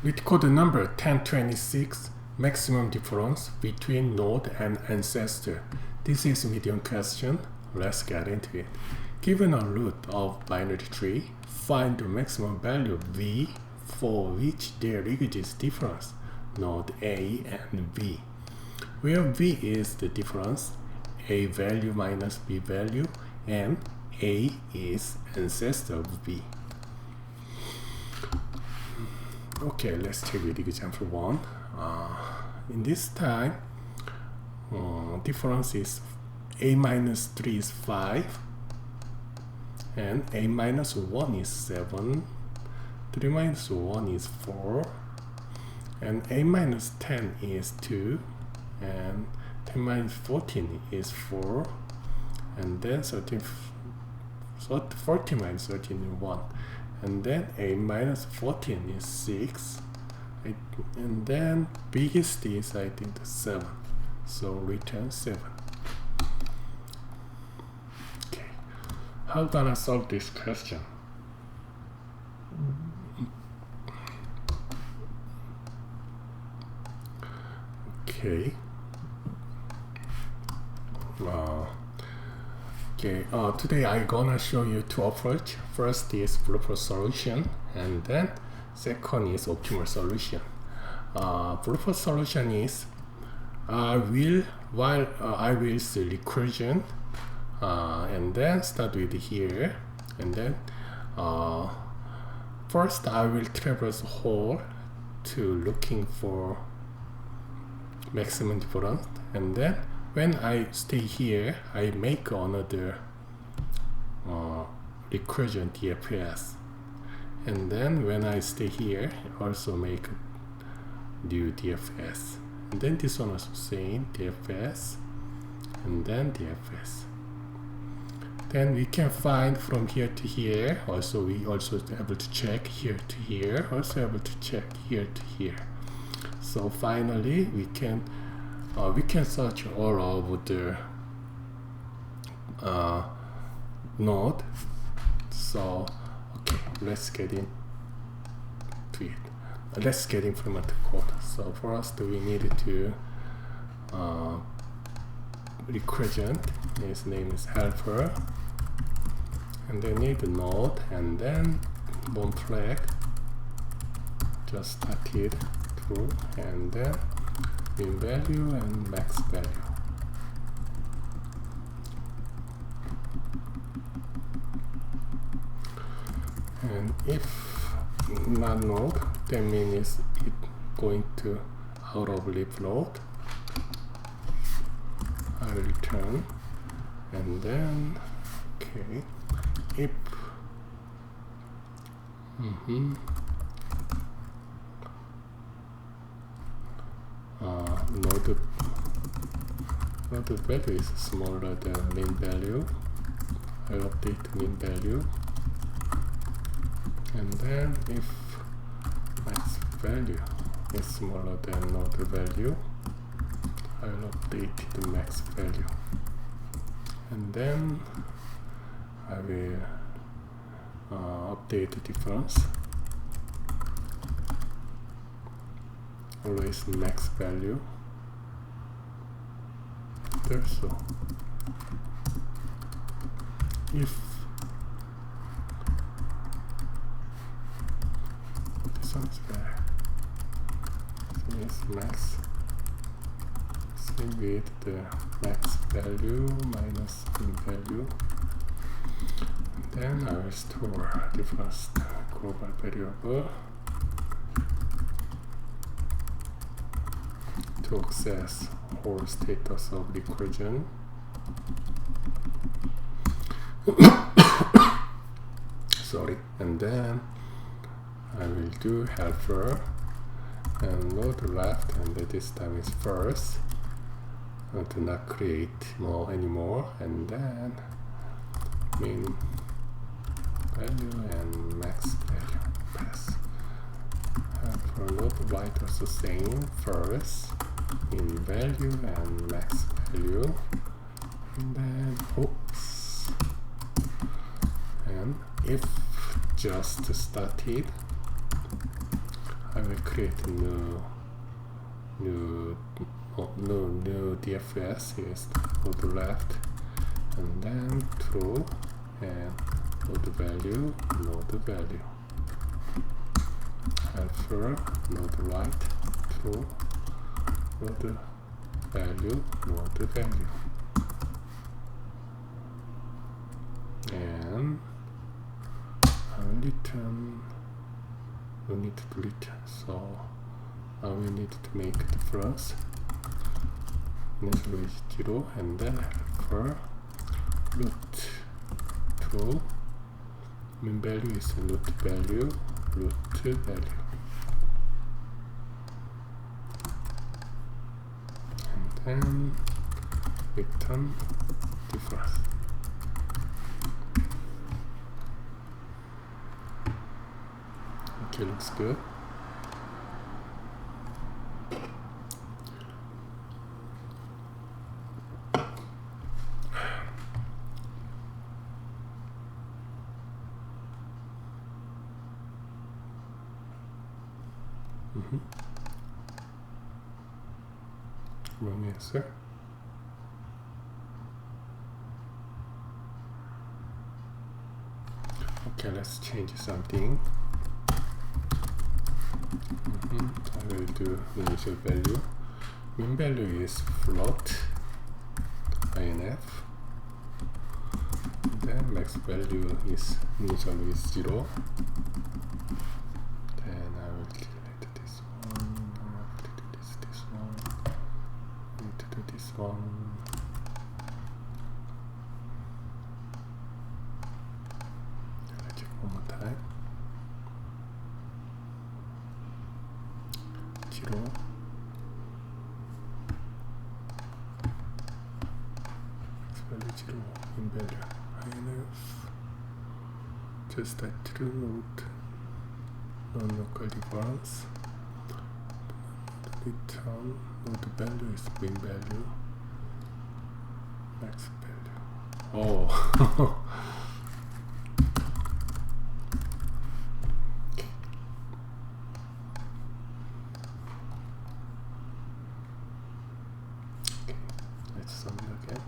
With code number 1026, maximum difference between node and ancestor. This is a medium question. Let's get into it. Given a root of binary tree, find the maximum value v for which there exists difference, node A and B, where v is the difference, A value minus B value, and A is ancestor of B. Okay, let's take with example 1. In this time, difference is A minus 3 is 5 and A minus 1 is 7, 3 minus 1 is 4, and A minus 10 is 2, and 10 minus 14 is 4, and then 14 minus 13 is 1, and then A minus 14 is 6, and then biggest is I think 7, so return 7. Okay, how gonna solve this question? Okay. Today I'm gonna show you two approach. First is blueprint solution, and then second is optimal solution. Blueprint solution is I will see recursion, and then start with here, and then first I will traverse whole to looking for maximum difference, and then when I stay here, I make another recursion DFS, and then when I stay here, also make new DFS, and then this one also same DFS, and then DFS. Then we can find from here to here. Also, we also able to check here to here. Also able to check here to here. So finally, we can search all over the node. So okay, let's get into it. Let's get implement code. So first we need to recursion. His name is helper, and then need the node, and then one flag just started true, and then min value and max value. And if not node, that means it going to out of lib node. I will return, and then okay, if node value is smaller than min value, I will update min value, and then if max value is smaller than node value, I will update the max value, and then I will update the difference, always max value. So if this one is better, yes, max, same with the max value minus min value, then I will store difference global variable to access whole status of recursion. Sorry, and then I will do helper and node left, and this time is first, to not create more anymore, and then min value and max value pass. Helper node right also same, first min value and max value, and then oops, and if just started, I will create new DFS is node left, and then true, and node value, helper, node right, true, node value, and I will return, we need to return, so now we need to make the first initial is 0, and then helper root true, min value is root value, and then return difference. Okay, looks good. Wrong answer. Okay, let's change something. I will do initial value. Min value is float, inf. Then max value is initial is 0. Then I will delete this one. I have to do this one. I need to do this one. Let's check one more time. 0. Max value 0. Min value inf. Just that true node. Non-local difference. Return node value is min value, max value. Oh. Okay, let's sum it again.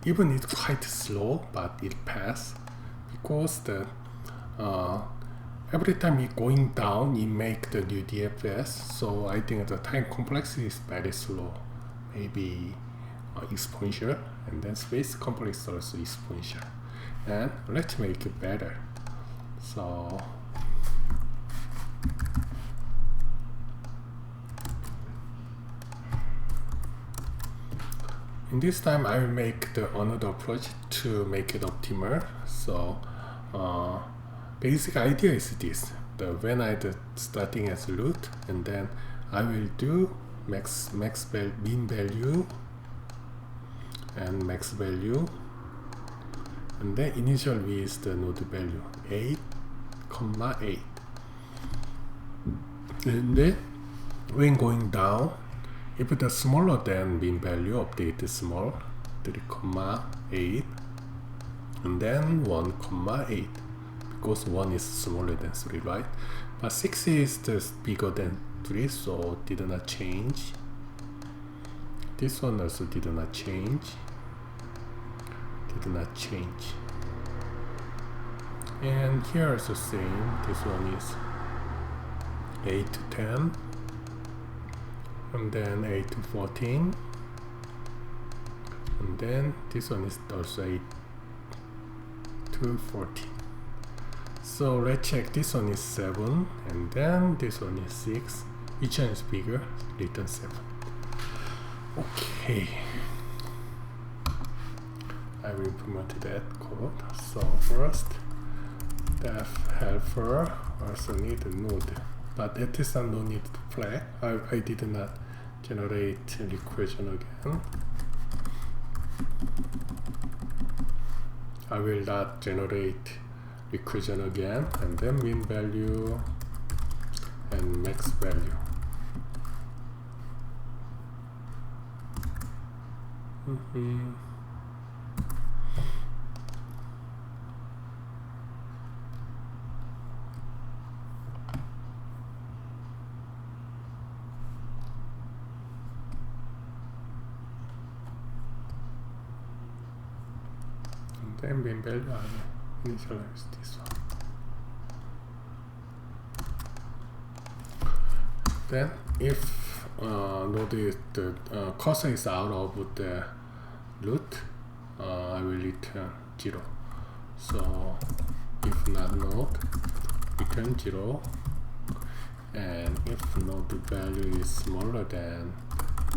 Even it's quite slow, but it passes because the every time it going down, it make the new DFS. So I think the time complexity is very slow, maybe exponential, and then space complexity also exponential. And let's make it better. So in this time, I will make the another approach to make it optimal. So basic idea is this: when I starting as root, and then I will do min value and max value, and then initial is the node value 8, 8, and then when going down, if it is smaller than min value, update is small, 3,8, and then 1,8, because 1 is smaller than 3, right? But 6 is just bigger than 3, so did not change. This one also did not change. And here is the same. This one is 8 to 10. And then 8 to 14, and then this one is also 8 to 14. So let's check. This one is 7, and then this one is 6. Each one is bigger. Return 7. Okay, I will implement that code. So first, def helper also need a node, but at this time no need to flag. I did not generate equation again. I will not generate equation again, and then min value and max value. Then main value I will initialize this one. Then if node the cursor is out of the root, I will return 0. So if not node, return 0, and if node value is smaller than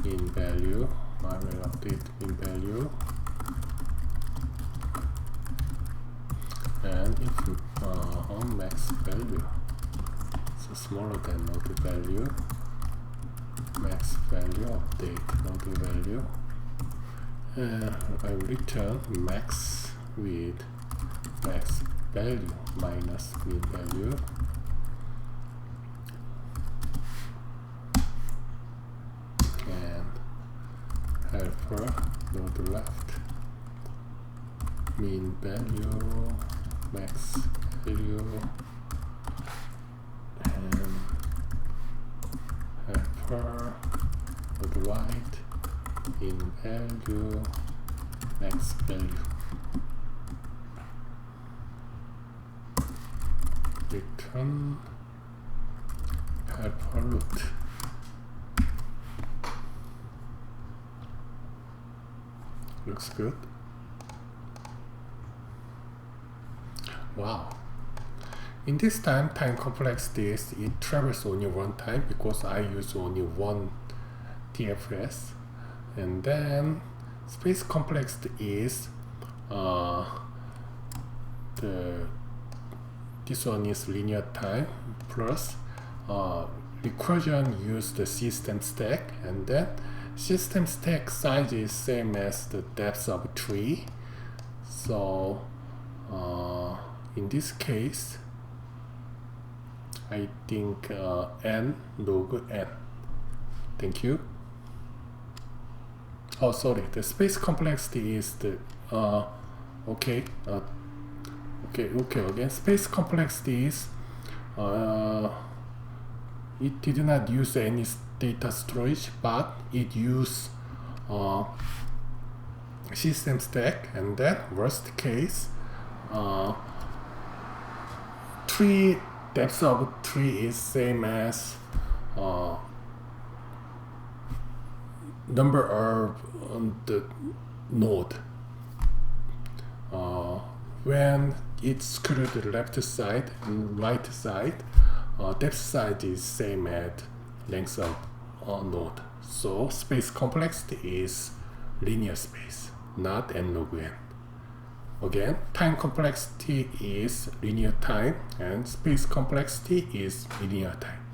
in value, I will update in value. And if max value is smaller than node value, max value update node value, and I will return max with max value minus min value, and helper node left min value max value, and helper node right in value max value. Return helper root. Looks good. Wow. In this time complexity is it travels only one time because I use only one TFS, and then space complexity is this one is linear time plus recursion use the system stack, and then system stack size is same as the depth of tree. So in this case, I think n log n. Thank you. Oh, sorry. The space complexity is the okay. Again, space complexity is it did not use any data storage, but it used system stack, and then worst case, tree depth of tree is same as number of the node. When it's screwed to the left side and right side, depth size is same as length of node. So space complexity is linear space, not n log n. Again, time complexity is linear time, and space complexity is linear time.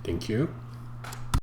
Thank you.